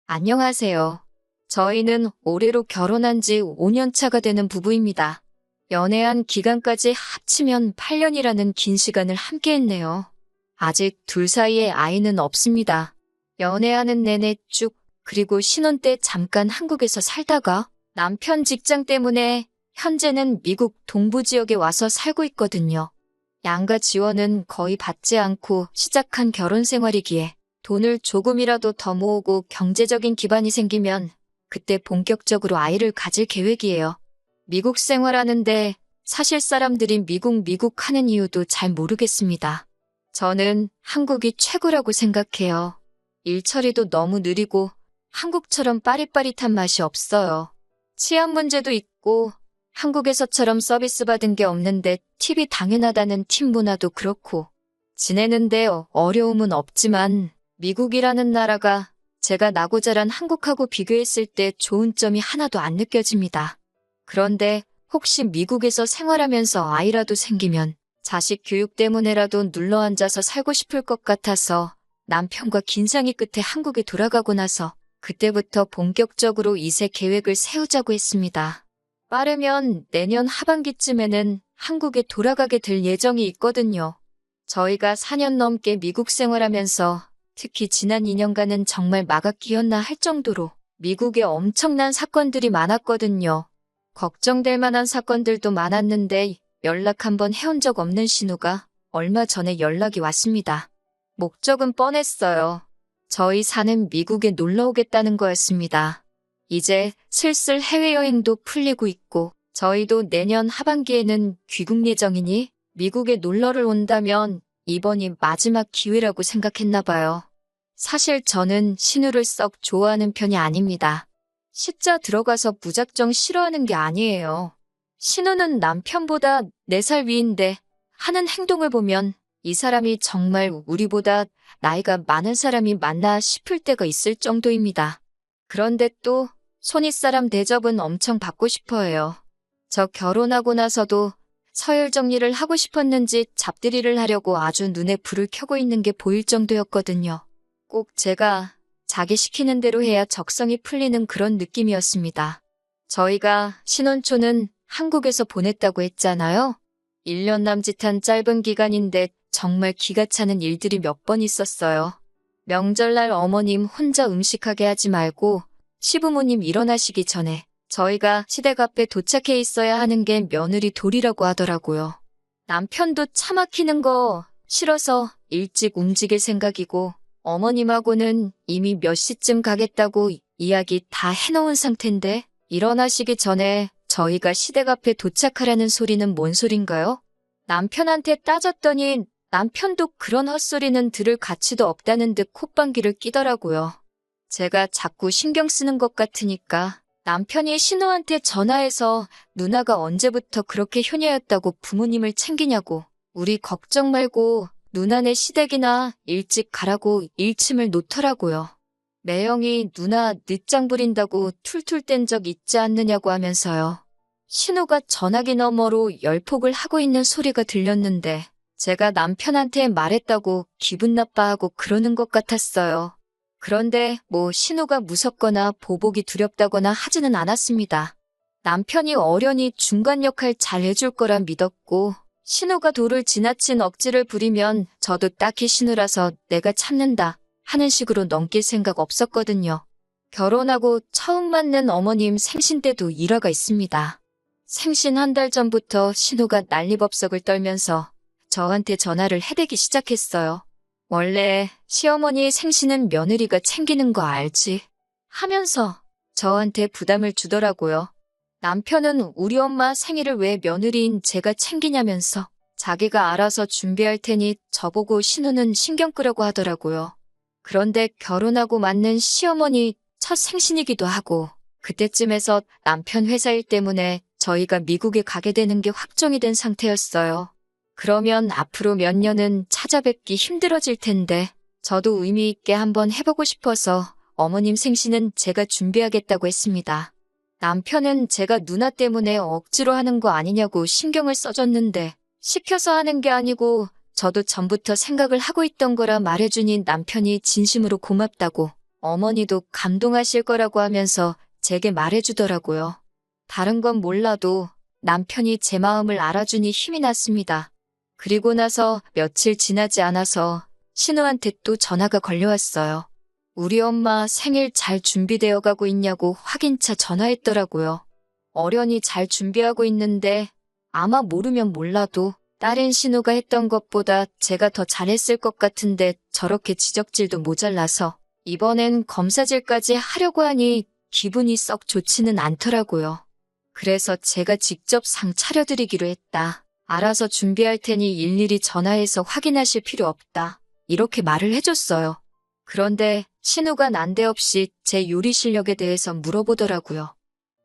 안녕하세요. 저희는 올해로 결혼한 지 5년 차가 되는 부부입니다. 연애한 기간까지 합치면 8년이라는 긴 시간을 함께했네요. 아직 둘 사이에 아이는 없습니다. 연애하는 내내 쭉, 그리고 신혼 때 잠깐 한국에서 살다가 남편 직장 때문에 현재는 미국 동부 지역에 와서 살고 있거든요. 양가 지원은 거의 받지 않고 시작한 결혼 생활이기에 돈을 조금이라도 더 모으고 경제적인 기반이 생기면 그때 본격적으로 아이를 가질 계획이에요. 미국 생활하는데 사실 사람들이 미국 하는 이유도 잘 모르겠습니다. 저는 한국이 최고라고 생각해요. 일 처리도 너무 느리고 한국처럼 빠릿빠릿한 맛이 없어요. 치안 문제도 있고 한국에서처럼 서비스 받은 게 없는데 팁이 당연하다는 팀 문화도 그렇고 지내는데 어려움은 없지만 미국이라는 나라가 제가 나고 자란 한국하고 비교했을 때 좋은 점이 하나도 안 느껴집니다. 그런데 혹시 미국에서 생활하면서 아이라도 생기면 자식 교육 때문에라도 눌러앉아서 살고 싶을 것 같아서 남편과 긴 상의 끝에 한국에 돌아가고 나서 그때부터 본격적으로 이세 계획을 세우자고 했습니다. 빠르면 내년 하반기쯤에는 한국에 돌아가게 될 예정이 있거든요. 저희가 4년 넘게 미국 생활하면서 특히 지난 2년간은 정말 막았기였나 할 정도로 미국에 엄청난 사건들이 많았거든요. 걱정될 만한 사건들도 많았는데 연락 한번 해온 적 없는 신우가 얼마 전에 연락이 왔습니다. 목적은 뻔했어요. 저희 사는 미국에 놀러 오겠다는 거였습니다. 이제 슬슬 해외여행도 풀리고 있고 저희도 내년 하반기에는 귀국 예정이니 미국에 놀러를 온다면 이번이 마지막 기회라고 생각했나 봐요. 사실 저는 신우를 썩 좋아하는 편이 아닙니다. 시자 들어가서 무작정 싫어하는 게 아니에요. 신우는 남편보다 4살 위인데 하는 행동을 보면 이 사람이 정말 우리보다 나이가 많은 사람이 맞나 싶을 때가 있을 정도입니다. 그런데 또 손윗사람 대접은 엄청 받고 싶어 해요. 저 결혼하고 나서도 서열 정리를 하고 싶었는지 잡들이를 하려고 아주 눈에 불을 켜고 있는 게 보일 정도였거든요. 꼭 제가 자기 시키는 대로 해야 적성이 풀리는 그런 느낌이었습니다. 저희가 신혼초는 한국에서 보냈다고 했잖아요. 1년 남짓한 짧은 기간인데 정말 기가 차는 일들이 몇 번 있었어요. 명절날 어머님 혼자 음식하게 하지 말고 시부모님 일어나시기 전에 저희가 시댁 앞에 도착해 있어야 하는 게 며느리 도리라고 하더라고요. 남편도 차 막히는 거 싫어서 일찍 움직일 생각이고 어머님하고는 이미 몇 시쯤 가겠다고 이야기 다 해놓은 상태인데 일어나시기 전에 저희가 시댁 앞에 도착하라는 소리는 뭔 소린가요? 남편한테 따졌더니 남편도 그런 헛소리는 들을 가치도 없다는 듯 콧방귀를 끼더라고요. 제가 자꾸 신경 쓰는 것 같으니까 남편이 신우한테 전화해서 누나가 언제부터 그렇게 효녀였다고 부모님을 챙기냐고 우리 걱정 말고 누나네 시댁이나 일찍 가라고 일침을 놓더라고요. 매형이 누나 늦장 부린다고 툴툴 뗀 적 있지 않느냐고 하면서요. 신우가 전화기 너머로 열폭을 하고 있는 소리가 들렸는데 제가 남편한테 말했다고 기분 나빠하고 그러는 것 같았어요. 그런데 뭐 신우가 무섭거나 보복이 두렵다거나 하지는 않았습니다. 남편이 어련히 중간 역할 잘 해줄 거라 믿었고 신우가 도를 지나친 억지를 부리면 저도 딱히 신우라서 내가 참는다 하는 식으로 넘길 생각 없었거든요. 결혼하고 처음 맞는 어머님 생신 때도 일화가 있습니다. 생신 한 달 전부터 신우가 난리법석을 떨면서 저한테 전화를 해대기 시작했어요. 원래 시어머니 생신은 며느리가 챙기는 거 알지? 하면서 저한테 부담을 주더라고요. 남편은 우리 엄마 생일을 왜 며느리인 제가 챙기냐면서 자기가 알아서 준비할 테니 저보고 신우는 신경 끄라고 하더라고요. 그런데 결혼하고 맞는 시어머니 첫 생신이기도 하고 그때쯤에서 남편 회사 일 때문에 저희가 미국에 가게 되는 게 확정이 된 상태였어요. 그러면 앞으로 몇 년은 찾아뵙기 힘들어질 텐데 저도 의미 있게 한번 해보고 싶어서 어머님 생신은 제가 준비하겠다고 했습니다. 남편은 제가 누나 때문에 억지로 하는 거 아니냐고 신경을 써줬는데 시켜서 하는 게 아니고 저도 전부터 생각을 하고 있던 거라 말해주니 남편이 진심으로 고맙다고 어머니도 감동하실 거라고 하면서 제게 말해주더라고요. 다른 건 몰라도 남편이 제 마음을 알아주니 힘이 났습니다. 그리고 나서 며칠 지나지 않아서 신우한테 또 전화가 걸려왔어요. 우리 엄마 생일 잘 준비되어 가고 있냐고 확인차 전화했더라고요. 어련히 잘 준비하고 있는데 아마 모르면 몰라도 딸인 신우가 했던 것보다 제가 더 잘했을 것 같은데 저렇게 지적질도 모자라서 이번엔 검사질까지 하려고 하니 기분이 썩 좋지는 않더라고요. 그래서 제가 직접 상 차려드리기로 했다. 알아서 준비할 테니 일일이 전화해서 확인하실 필요 없다. 이렇게 말을 해줬어요. 그런데 신우가 난데없이 제 요리 실력에 대해서 물어보더라고요.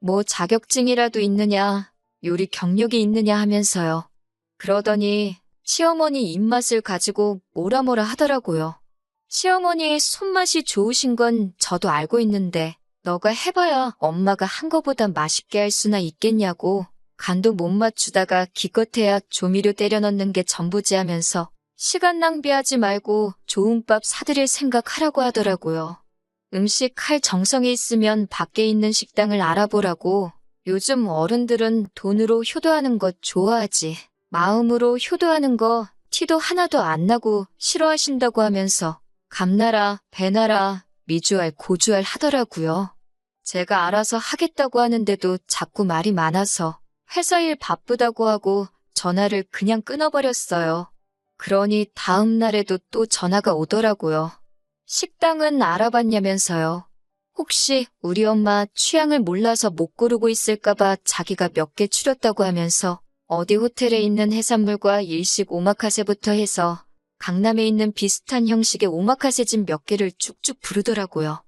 뭐 자격증이라도 있느냐, 요리 경력이 있느냐 하면서요. 그러더니 시어머니 입맛을 가지고 뭐라 하더라고요. 시어머니의 손맛이 좋으신 건 저도 알고 있는데 너가 해봐야 엄마가 한 거보다 맛있게 할 수나 있겠냐고 간도 못 맞추다가 기껏해야 조미료 때려 넣는 게 전부지 하면서 시간 낭비하지 말고 좋은 밥 사드릴 생각하라고 하더라고요. 음식 할 정성이 있으면 밖에 있는 식당을 알아보라고. 요즘 어른들은 돈으로 효도하는 것 좋아하지. 마음으로 효도하는 거 티도 하나도 안 나고 싫어하신다고 하면서 감나라, 배나라, 미주알, 고주알 하더라고요. 제가 알아서 하겠다고 하는데도 자꾸 말이 많아서 회사 일 바쁘다고 하고 전화를 그냥 끊어버렸어요. 그러니 다음 날에도 또 전화가 오더라고요. 식당은 알아봤냐면서요. 혹시 우리 엄마 취향을 몰라서 못 고르고 있을까봐 자기가 몇 개 추렸다고 하면서 어디 호텔에 있는 해산물과 일식 오마카세부터 해서 강남에 있는 비슷한 형식의 오마카세집 몇 개를 쭉쭉 부르더라고요.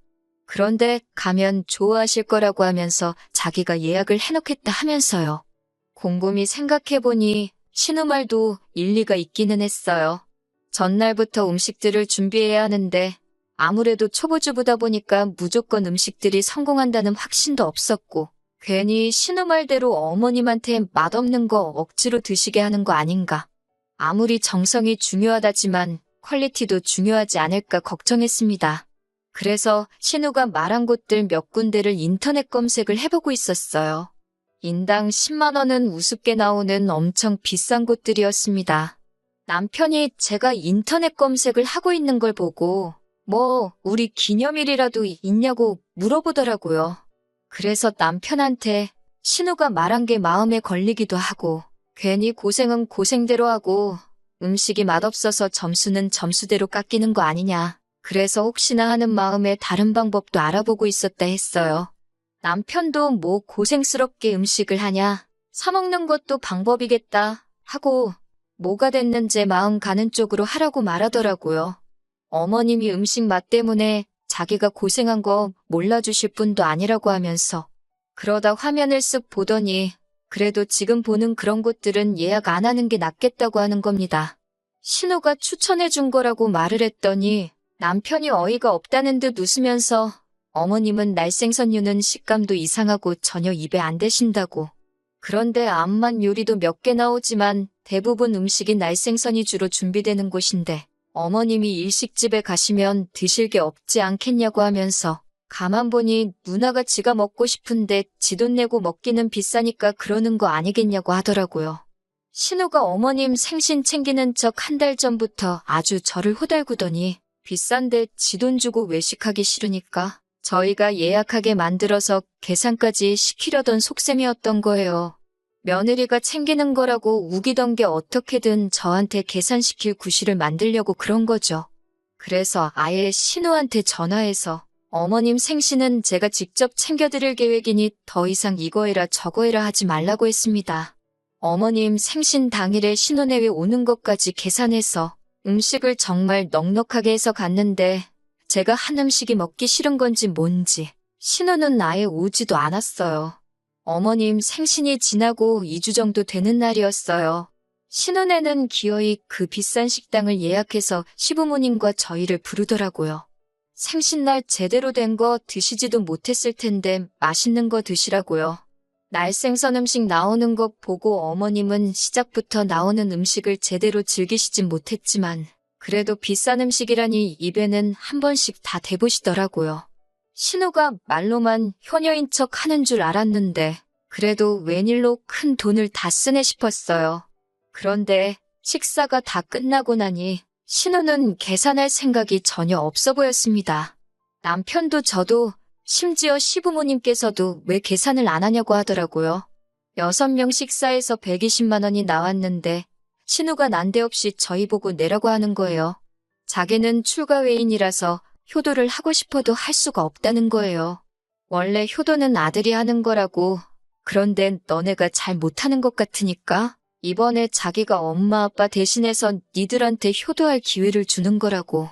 그런데 가면 좋아하실 거라고 하면서 자기가 예약을 해놓겠다 하면서요. 곰곰이 생각해보니 신우 말도 일리가 있기는 했어요. 전날부터 음식들을 준비해야 하는데 아무래도 초보주부다 보니까 무조건 음식들이 성공한다는 확신도 없었고 괜히 신우 말대로 어머님한테 맛없는 거 억지로 드시게 하는 거 아닌가. 아무리 정성이 중요하다지만 퀄리티도 중요하지 않을까 걱정했습니다. 그래서 신우가 말한 곳들 몇 군데를 인터넷 검색을 해보고 있었어요. 인당 10만 원은 우습게 나오는 엄청 비싼 곳들이었습니다. 남편이 제가 인터넷 검색을 하고 있는 걸 보고 뭐 우리 기념일이라도 있냐고 물어보더라고요. 그래서 남편한테 신우가 말한 게 마음에 걸리기도 하고 괜히 고생은 고생대로 하고 음식이 맛없어서 점수는 점수대로 깎이는 거 아니냐. 그래서 혹시나 하는 마음에 다른 방법도 알아보고 있었다 했어요. 남편도 뭐 고생스럽게 음식을 하냐. 사 먹는 것도 방법이겠다 하고 뭐가 됐든 제 마음 가는 쪽으로 하라고 말하더라고요. 어머님이 음식 맛 때문에 자기가 고생한 거 몰라주실 분도 아니라고 하면서 그러다 화면을 쓱 보더니 그래도 지금 보는 그런 곳들은 예약 안 하는 게 낫겠다고 하는 겁니다. 신우가 추천해준 거라고 말을 했더니 남편이 어이가 없다는 듯 웃으면서 어머님은 날생선류는 식감도 이상하고 전혀 입에 안 대신다고. 그런데 암만 요리도 몇 개 나오지만 대부분 음식이 날생선이 주로 준비되는 곳인데 어머님이 일식집에 가시면 드실 게 없지 않겠냐고 하면서 가만 보니 누나가 지가 먹고 싶은데 지 돈 내고 먹기는 비싸니까 그러는 거 아니겠냐고 하더라고요. 신우가 어머님 생신 챙기는 척 한 달 전부터 아주 저를 호달구더니 비싼데 지 돈 주고 외식하기 싫으니까 저희가 예약하게 만들어서 계산까지 시키려던 속셈이었던 거예요. 며느리가 챙기는 거라고 우기던 게 어떻게든 저한테 계산시킬 구실을 만들려고 그런 거죠. 그래서 아예 신우한테 전화해서 어머님 생신은 제가 직접 챙겨드릴 계획이니 더 이상 이거 해라 저거 해라 하지 말라고 했습니다. 어머님 생신 당일에 신혼여행 오는 것까지 계산해서 음식을 정말 넉넉하게 해서 갔는데 제가 한 음식이 먹기 싫은 건지 뭔지 신우는 아예 오지도 않았어요. 어머님 생신이 지나고 2주 정도 되는 날이었어요. 신혼에는 기어이 그 비싼 식당을 예약해서 시부모님과 저희를 부르더라고요. 생신날 제대로 된 거 드시지도 못했을 텐데 맛있는 거 드시라고요. 날생선 음식 나오는 거 보고 어머님은 시작부터 나오는 음식을 제대로 즐기시진 못했지만 그래도 비싼 음식이라니 입에는 한 번씩 다 대보시더라고요. 신우가 말로만 효녀인 척 하는 줄 알았는데 그래도 웬일로 큰 돈을 다 쓰네 싶었어요. 그런데 식사가 다 끝나고 나니 신우는 계산할 생각이 전혀 없어 보였습니다. 남편도 저도 심지어 시부모님께서도 왜 계산을 안 하냐고 하더라고요. 6명 식사에서 120만 원이 나왔는데 신우가 난데없이 저희 보고 내라고 하는 거예요. 자기는 출가 외인이라서 효도를 하고 싶어도 할 수가 없다는 거예요. 원래 효도는 아들이 하는 거라고. 그런데 너네가 잘 못하는 것 같으니까 이번에 자기가 엄마 아빠 대신해서 니들한테 효도할 기회를 주는 거라고.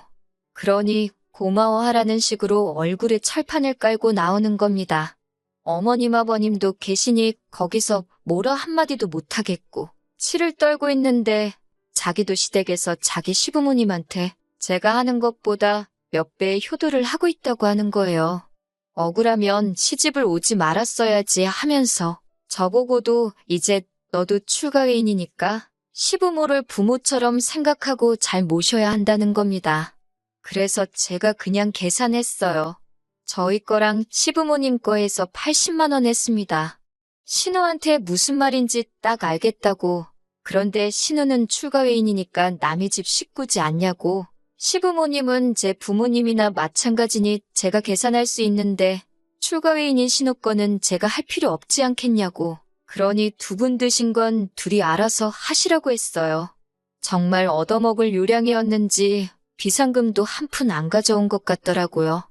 그러니 고마워하라는 식으로 얼굴에 철판을 깔고 나오는 겁니다. 어머님 아버님도 계시니 거기서 뭐라 한마디도 못하겠고 치를 떨고 있는데 자기도 시댁에서 자기 시부모님한테 제가 하는 것보다 몇 배의 효도를 하고 있다고 하는 거예요. 억울하면 시집을 오지 말았어야지 하면서 저보고도 이제 너도 출가회인이니까 시부모를 부모처럼 생각하고 잘 모셔야 한다는 겁니다. 그래서 제가 그냥 계산했어요. 저희 거랑 시부모님 거에서 80만 원 했습니다. 신우한테 무슨 말인지 딱 알겠다고. 그런데 신우는 출가회인이니까 남의 집 식구지 않냐고. 시부모님은 제 부모님이나 마찬가지니 제가 계산할 수 있는데 출가회인인 신우 거는 제가 할 필요 없지 않겠냐고. 그러니 두 분 드신 건 둘이 알아서 하시라고 했어요. 정말 얻어먹을 요량이었는지 비상금도 한 푼 안 가져온 것 같더라고요.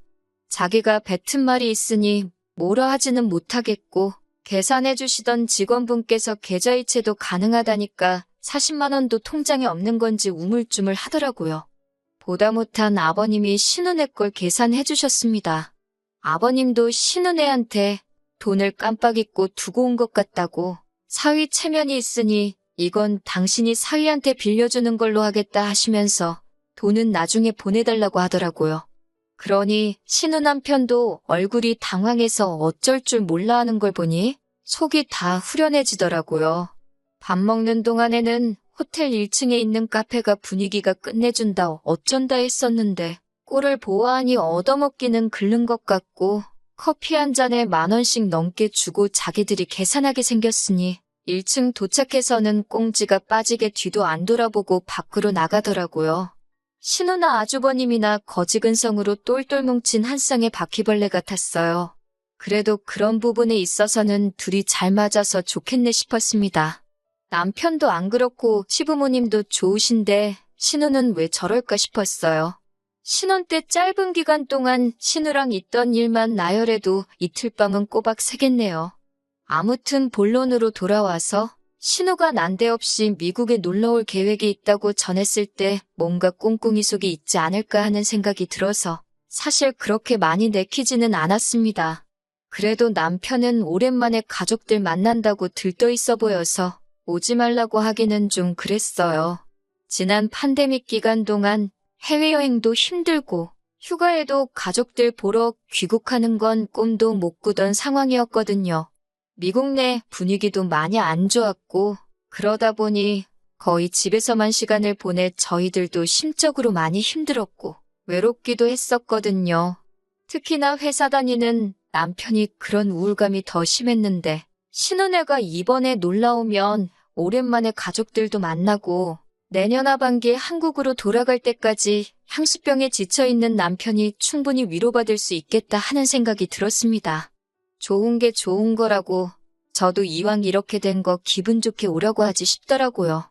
자기가 뱉은 말이 있으니 뭐라 하지는 못하겠고 계산해 주시던 직원분께서 계좌이체도 가능하다니까 40만 원도 통장에 없는 건지 우물쭈물 하더라고요. 보다 못한 아버님이 신우네 걸 계산해 주셨습니다. 아버님도 신우네한테 돈을 깜빡 잊고 두고 온 것 같다고. 사위 체면이 있으니 이건 당신이 사위한테 빌려주는 걸로 하겠다 하시면서 돈은 나중에 보내달라고 하더라고요. 그러니 신우 남편도 얼굴이 당황해서 어쩔 줄 몰라 하는 걸 보니 속이 다 후련해지더라고요. 밥 먹는 동안에는 호텔 1층에 있는 카페가 분위기가 끝내준다 어쩐다 했었는데 꼴을 보아하니 얻어먹기는 글른 것 같고 커피 한 잔에 10,000원씩 넘게 주고 자기들이 계산하게 생겼으니 1층 도착해서는 꽁지가 빠지게 뒤도 안 돌아보고 밖으로 나가더라고요. 신우나 아주버님이나 거지근성으로 똘똘 뭉친 한 쌍의 바퀴벌레 같았어요. 그래도 그런 부분에 있어서는 둘이 잘 맞아서 좋겠네 싶었습니다. 남편도 안 그렇고 시부모님도 좋으신데 신우는 왜 저럴까 싶었어요. 신혼 때 짧은 기간 동안 신우랑 있던 일만 나열해도 이틀 밤은 꼬박 새겠네요. 아무튼 본론으로 돌아와서 신우가 난데없이 미국에 놀러올 계획이 있다고 전했을 때 뭔가 꿍꿍이 속이 있지 않을까 하는 생각이 들어서 사실 그렇게 많이 내키지는 않았습니다. 그래도 남편은 오랜만에 가족들 만난다고 들떠있어 보여서 오지 말라고 하기는 좀 그랬어요. 지난 팬데믹 기간 동안 해외여행도 힘들고 휴가에도 가족들 보러 귀국하는 건 꿈도 못 꾸던 상황이었거든요. 미국 내 분위기도 많이 안 좋았고 그러다 보니 거의 집에서만 시간을 보내 저희들도 심적으로 많이 힘들었고 외롭기도 했었거든요. 특히나 회사 다니는 남편이 그런 우울감이 더 심했는데 신혼애가 이번에 놀러 오면 오랜만에 가족들도 만나고 내년 하반기에 한국으로 돌아갈 때까지 향수병에 지쳐있는 남편이 충분히 위로받을 수 있겠다 하는 생각이 들었습니다. 좋은 게 좋은 거라고 저도 이왕 이렇게 된 거 기분 좋게 오라고 하지 싶더라고요.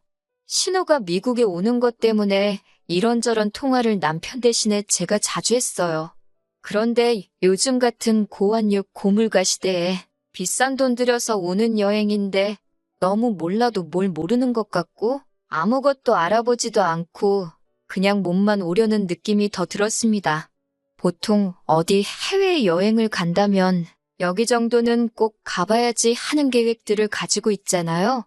신우가 미국에 오는 것 때문에 이런저런 통화를 남편 대신에 제가 자주 했어요. 그런데 요즘 같은 고환율 고물가 시대에 비싼 돈 들여서 오는 여행인데 너무 몰라도 뭘 모르는 것 같고 아무것도 알아보지도 않고 그냥 몸만 오려는 느낌이 더 들었습니다. 보통 어디 해외여행을 간다면 여기 정도는 꼭 가봐야지 하는 계획들을 가지고 있잖아요.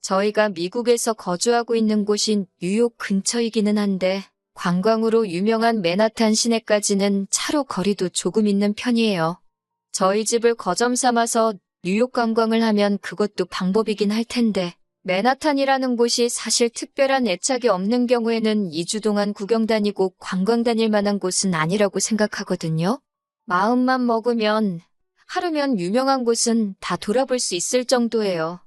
저희가 미국에서 거주하고 있는 곳인 뉴욕 근처이기는 한데 관광으로 유명한 맨하탄 시내까지는 차로 거리도 조금 있는 편이에요. 저희 집을 거점 삼아서 뉴욕 관광을 하면 그것도 방법이긴 할 텐데 맨하탄이라는 곳이 사실 특별한 애착이 없는 경우에는 2주 동안 구경 다니고 관광 다닐 만한 곳은 아니라고 생각하거든요. 마음만 먹으면 하루면 유명한 곳은 다 돌아볼 수 있을 정도예요.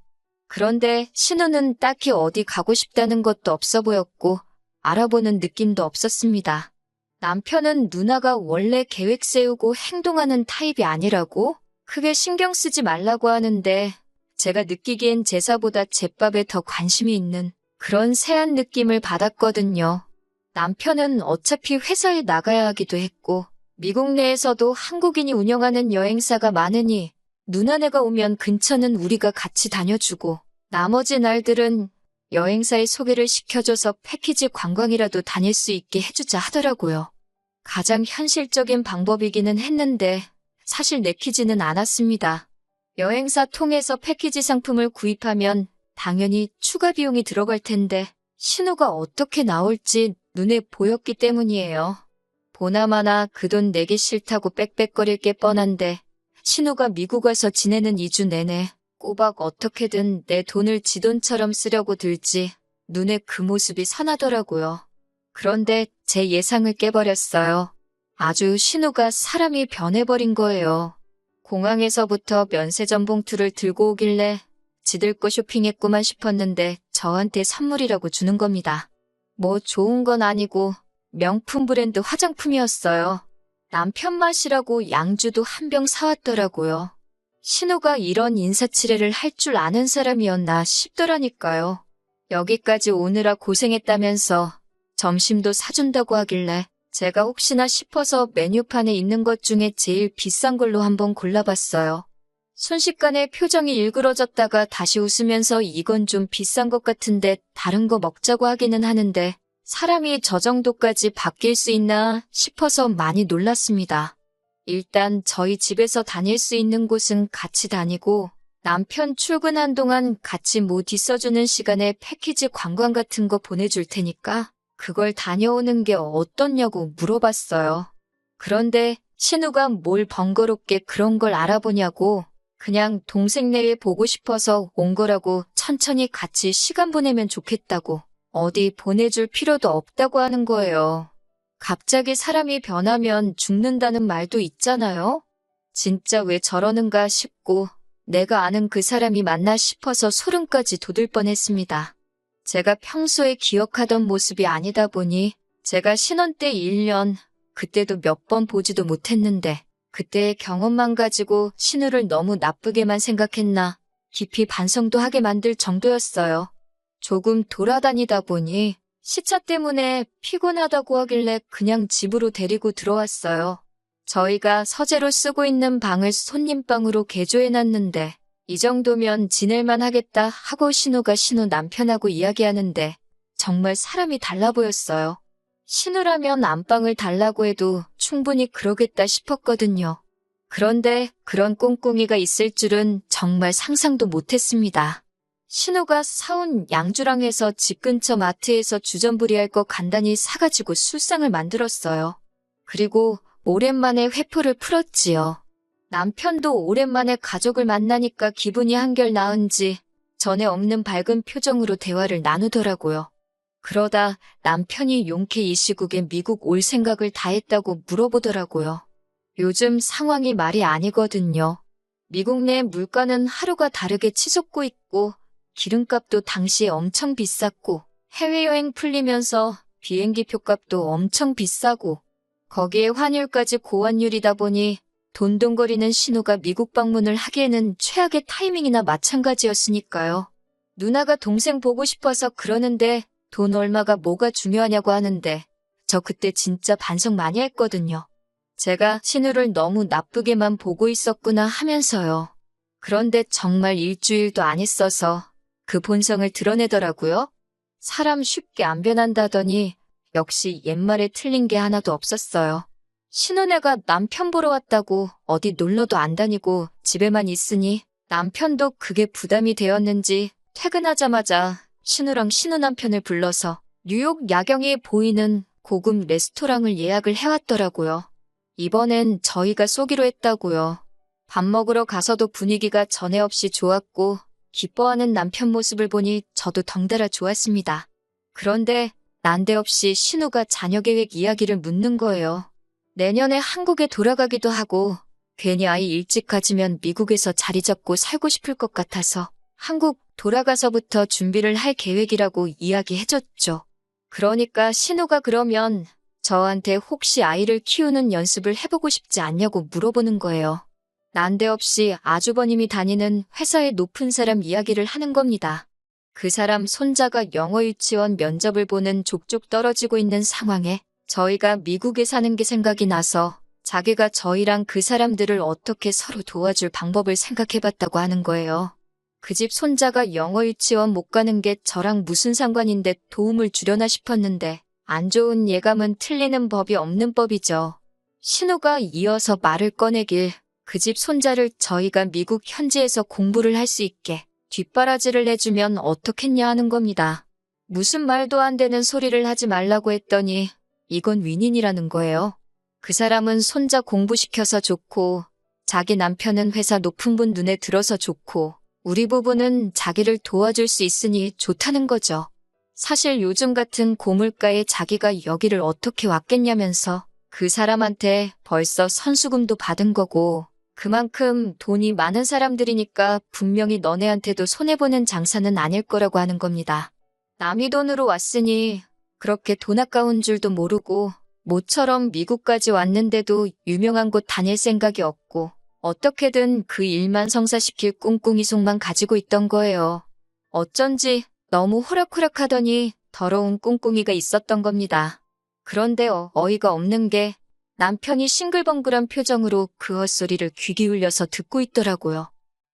그런데 신우는 딱히 어디 가고 싶다는 것도 없어 보였고 알아보는 느낌도 없었습니다. 남편은 누나가 원래 계획 세우고 행동하는 타입이 아니라고 크게 신경 쓰지 말라고 하는데 제가 느끼기엔 제사보다 제밥에 더 관심이 있는 그런 세한 느낌을 받았거든요. 남편은 어차피 회사에 나가야 하기도 했고 미국 내에서도 한국인이 운영하는 여행사가 많으니 누나네가 오면 근처는 우리가 같이 다녀주고 나머지 날들은 여행사에 소개를 시켜줘서 패키지 관광이라도 다닐 수 있게 해주자 하더라고요. 가장 현실적인 방법이기는 했는데 사실 내키지는 않았습니다. 여행사 통해서 패키지 상품을 구입하면 당연히 추가 비용이 들어갈 텐데 신우가 어떻게 나올지 눈에 보였기 때문이에요. 보나마나 그 돈 내기 싫다고 빽빽거릴 게 뻔한데 신우가 미국 와서 지내는 2주 내내 꼬박 어떻게든 내 돈을 지 돈처럼 쓰려고 들지 눈에 그 모습이 선하더라고요. 그런데 제 예상을 깨버렸어요. 아주 신우가 사람이 변해버린 거예요. 공항에서부터 면세점 봉투를 들고 오길래 지들 거 쇼핑했구만 싶었는데 저한테 선물이라고 주는 겁니다. 뭐 좋은 건 아니고 명품 브랜드 화장품이었어요. 남편 맛이라고 양주도 한 병 사왔더라고요. 신우가 이런 인사치레를 할 줄 아는 사람이었나 싶더라니까요. 여기까지 오느라 고생했다면서 점심도 사준다고 하길래 제가 혹시나 싶어서 메뉴판에 있는 것 중에 제일 비싼 걸로 한번 골라봤어요. 순식간에 표정이 일그러졌다가 다시 웃으면서 이건 좀 비싼 것 같은데 다른 거 먹자고 하기는 하는데 사람이 저 정도까지 바뀔 수 있나 싶어서 많이 놀랐습니다. 일단 저희 집에서 다닐 수 있는 곳은 같이 다니고 남편 출근한 동안 같이 뭐 있어주는 시간에 패키지 관광 같은 거 보내줄 테니까 그걸 다녀오는 게 어떻냐고 물어봤어요. 그런데 신우가 뭘 번거롭게 그런 걸 알아보냐고 그냥 동생네에 보고 싶어서 온 거라고 천천히 같이 시간 보내면 좋겠다고 어디 보내줄 필요도 없다고 하는 거예요. 갑자기 사람이 변하면 죽는다는 말도 있잖아요. 진짜 왜 저러는가 싶고 내가 아는 그 사람이 맞나 싶어서 소름까지 돋을 뻔했습니다. 제가 평소에 기억하던 모습이 아니다 보니 제가 신혼 때 1년, 그때도 몇 번 보지도 못했는데 그때의 경험만 가지고 신우를 너무 나쁘게만 생각했나 깊이 반성도 하게 만들 정도였어요. 조금 돌아다니다 보니 시차 때문에 피곤하다고 하길래 그냥 집으로 데리고 들어왔어요. 저희가 서재로 쓰고 있는 방을 손님방으로 개조해놨는데 이 정도면 지낼만 하겠다 하고 신우가 신우 남편하고 이야기하는데 정말 사람이 달라 보였어요. 신우라면 안방을 달라고 해도 충분히 그러겠다 싶었거든요. 그런데 그런 꿍꿍이가 있을 줄은 정말 상상도 못했습니다. 신우가 사온 양주랑 해서 집 근처 마트에서 주전부리할 거 간단히 사가지고 술상을 만들었어요. 그리고 오랜만에 회포를 풀었지요. 남편도 오랜만에 가족을 만나니까 기분이 한결 나은지 전에 없는 밝은 표정으로 대화를 나누더라고요. 그러다 남편이 용케 이 시국에 미국 올 생각을 다 했다고 물어보더라고요. 요즘 상황이 말이 아니거든요. 미국 내 물가는 하루가 다르게 치솟고 있고 기름값도 당시에 엄청 비쌌고 해외여행 풀리면서 비행기 표값도 엄청 비싸고 거기에 환율까지 고환율이다 보니 돈돈거리는 신우가 미국 방문을 하기에는 최악의 타이밍이나 마찬가지였으니까요. 누나가 동생 보고 싶어서 그러는데 돈 얼마가 뭐가 중요하냐고 하는데 저 그때 진짜 반성 많이 했거든요. 제가 신우를 너무 나쁘게만 보고 있었구나 하면서요. 그런데 정말 일주일도 안 있어서 그 본성을 드러내더라고요. 사람 쉽게 안 변한다더니 역시 옛말에 틀린 게 하나도 없었어요. 신혼애가 남편 보러 왔다고 어디 놀러도 안 다니고 집에만 있으니 남편도 그게 부담이 되었는지 퇴근하자마자 신우랑 신우 남편을 불러서 뉴욕 야경이 보이는 고급 레스토랑을 예약을 해왔더라고요. 이번엔 저희가 쏘기로 했다고요. 밥 먹으러 가서도 분위기가 전에 없이 좋았고 기뻐하는 남편 모습을 보니 저도 덩달아 좋았습니다. 그런데 난데없이 신우가 자녀 계획 이야기를 묻는 거예요. 내년에 한국에 돌아가기도 하고 괜히 아이 일찍 가지면 미국에서 자리 잡고 살고 싶을 것 같아서 한국 돌아가서부터 준비를 할 계획이라고 이야기해줬죠. 그러니까 신우가 그러면 저한테 혹시 아이를 키우는 연습을 해보고 싶지 않냐고 물어보는 거예요. 난데없이 아주버님이 다니는 회사의 높은 사람 이야기를 하는 겁니다. 그 사람 손자가 영어 유치원 면접을 보는 족족 떨어지고 있는 상황에 저희가 미국에 사는 게 생각이 나서 자기가 저희랑 그 사람들을 어떻게 서로 도와줄 방법을 생각해봤다고 하는 거예요. 그 집 손자가 영어 유치원 못 가는 게 저랑 무슨 상관인데 도움을 주려나 싶었는데 안 좋은 예감은 틀리는 법이 없는 법이죠. 신우가 이어서 말을 꺼내길 그 집 손자를 저희가 미국 현지에서 공부를 할 수 있게 뒷바라지를 해주면 어떻겠냐 하는 겁니다. 무슨 말도 안 되는 소리를 하지 말라고 했더니 이건 윈윈이라는 거예요. 그 사람은 손자 공부시켜서 좋고 자기 남편은 회사 높은 분 눈에 들어서 좋고 우리 부부는 자기를 도와줄 수 있으니 좋다는 거죠. 사실 요즘 같은 고물가에 자기가 여기를 어떻게 왔겠냐면서 그 사람한테 벌써 선수금도 받은 거고 그만큼 돈이 많은 사람들이니까 분명히 너네한테도 손해보는 장사는 아닐 거라고 하는 겁니다. 남이 돈으로 왔으니 그렇게 돈 아까운 줄도 모르고 모처럼 미국까지 왔는데도 유명한 곳 다닐 생각이 없고 어떻게든 그 일만 성사시킬 꿍꿍이 속만 가지고 있던 거예요. 어쩐지 너무 호락호락하더니 더러운 꿍꿍이가 있었던 겁니다. 그런데 어이가 없는 게 남편이 싱글벙글한 표정으로 그 헛소리를 귀 기울여서 듣고 있더라고요.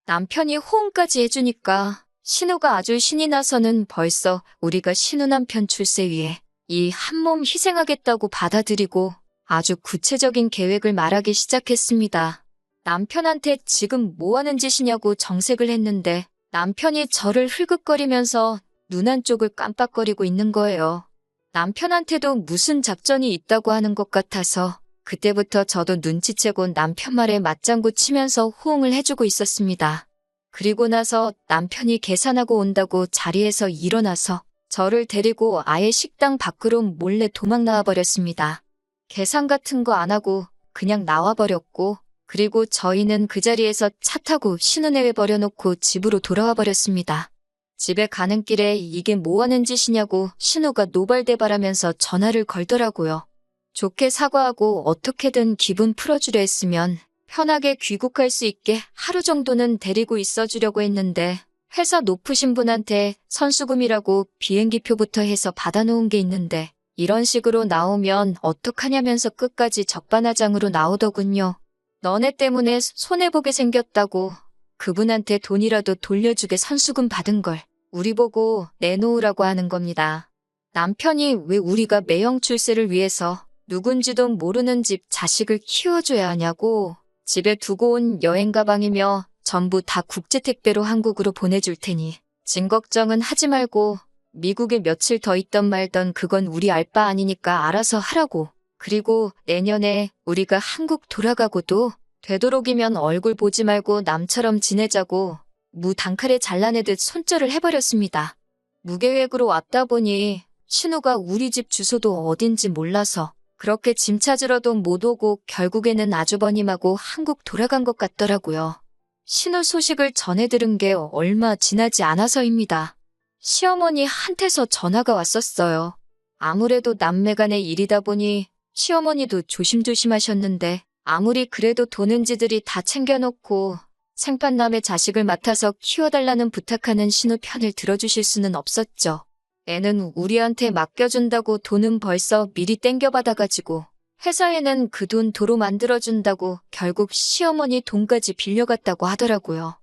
남편이 호응까지 해주니까 신우가 아주 신이 나서는 벌써 우리가 신우 남편 출세 위해 이 한몸 희생하겠다고 받아들이고 아주 구체적인 계획을 말하기 시작했습니다. 남편한테 지금 뭐 하는 짓이냐고 정색을 했는데 남편이 저를 흘긋거리면서 눈 한쪽을 깜빡거리고 있는 거예요. 남편한테도 무슨 작전이 있다고 하는 것 같아서 그때부터 저도 눈치채고 남편 말에 맞장구 치면서 호응을 해주고 있었습니다. 그리고 나서 남편이 계산하고 온다고 자리에서 일어나서 저를 데리고 아예 식당 밖으로 몰래 도망 나와버렸습니다. 계산 같은 거 안 하고 그냥 나와버렸고 그리고 저희는 그 자리에서 차 타고 신혼여행 버려놓고 집으로 돌아와 버렸습니다. 집에 가는 길에 이게 뭐 하는 짓이냐고 신우가 노발대발하면서 전화를 걸더라고요. 좋게 사과하고 어떻게든 기분 풀어주려 했으면 편하게 귀국할 수 있게 하루 정도는 데리고 있어주려고 했는데 회사 높으신 분한테 선수금이라고 비행기표부터 해서 받아놓은 게 있는데 이런 식으로 나오면 어떡하냐면서 끝까지 적반하장으로 나오더군요. 너네 때문에 손해보게 생겼다고 그분한테 돈이라도 돌려주게 선수금 받은 걸 우리 보고 내놓으라고 하는 겁니다. 남편이 왜 우리가 매형 출세를 위해서 누군지도 모르는 집 자식을 키워줘야 하냐고 집에 두고 온 여행 가방이며 전부 다 국제택배로 한국으로 보내줄 테니 짐 걱정은 하지 말고 미국에 며칠 더 있던 말던 그건 우리 알 바 아니니까 알아서 하라고. 그리고 내년에 우리가 한국 돌아가고도 되도록이면 얼굴 보지 말고 남처럼 지내자고 무단칼에 잘라내듯 손절을 해버렸습니다. 무계획으로 왔다 보니 신우가 우리 집 주소도 어딘지 몰라서 그렇게 짐 찾으러도 못 오고 결국에는 아주버님하고 한국 돌아간 것 같더라고요. 신우 소식을 전해 들은 게 얼마 지나지 않아서입니다. 시어머니한테서 전화가 왔었어요. 아무래도 남매간의 일이다 보니 시어머니도 조심조심하셨는데 아무리 그래도 도는지들이 다 챙겨놓고 생판남의 자식을 맡아서 키워달라는 부탁하는 신우 편을 들어주실 수는 없었죠. 애는 우리한테 맡겨준다고 돈은 벌써 미리 땡겨받아가지고 회사에는 그 돈 도로 만들어준다고 결국 시어머니 돈까지 빌려갔다고 하더라고요.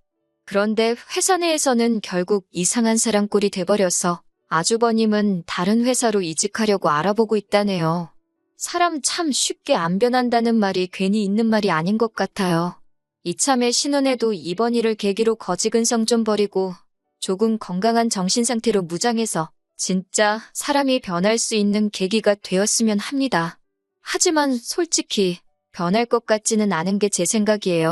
그런데 회사 내에서는 결국 이상한 사람 꼴이 돼버려서 아주버님은 다른 회사로 이직하려고 알아보고 있다네요. 사람 참 쉽게 안 변한다는 말이 괜히 있는 말이 아닌 것 같아요. 이참에 신혼에도 이번 일을 계기로 거지근성 좀 버리고 조금 건강한 정신 상태로 무장해서 진짜 사람이 변할 수 있는 계기가 되었으면 합니다. 하지만 솔직히 변할 것 같지는 않은 게 제 생각이에요.